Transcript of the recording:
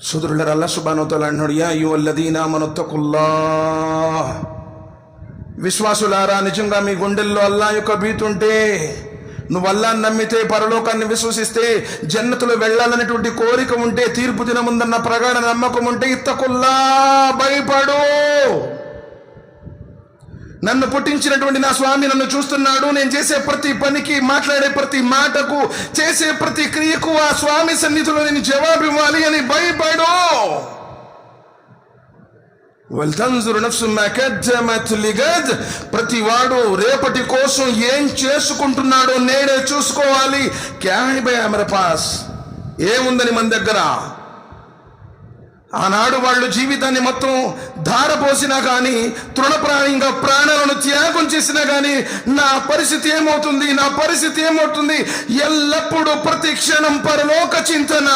సోదరులారా, అల్లాహ్ సుబ్హానహు వ తఆలా అంటున్నాడు, యా అయ్యుహల్లదీన ఆమనుత్తఖుల్లాహ్, విశ్వాసులారా నిజంగా మీ గుండెల్లో అల్లాహ్ యొక్క భీతి ఉంటే, నువ్వు అల్లాహ్ని నమ్మితే, పరలోకాన్ని విశ్వసిస్తే, జన్నతులో వెళ్ళాలనేటువంటి కోరిక ఉంటే, తీర్పు దినముందన్న ప్రగాఢ నమ్మకం ఉంటే, ఇత్తఖుల్లాహ్, భయపడు. నన్ను పుట్టించినటువంటి నా స్వామి నన్ను చూస్తున్నాడు. నేను చేసే ప్రతి పనికి, మాట్లాడే ప్రతి మాటకు, చేసే ప్రతి క్రియకు ఆ స్వామి సన్నిధిలో నేను జవాబు ఇవ్వాలి అని భయపడు. వల్తన్జుర్ నఫ్సు మా కద్దమత్ లిగద్, ప్రతి వాడు రేపటి కోసం ఏం చేసుకుంటున్నాడో నేడే చూసుకోవాలి. క్యా హై భయ్ హమారే పాస్, ఏముందని మన దగ్గర. ఆనాడు వాళ్ళు జీవితాన్ని మొత్తం ధారపోసినా కానీ, తృణప్రాయంగా ప్రాణాలను త్యాగం చేసినా కానీ, నా పరిస్థితి ఏమవుతుంది, నా పరిస్థితి ఏమవుతుంది, ఎల్లప్పుడూ ప్రతి క్షణం పరలోక చింతన.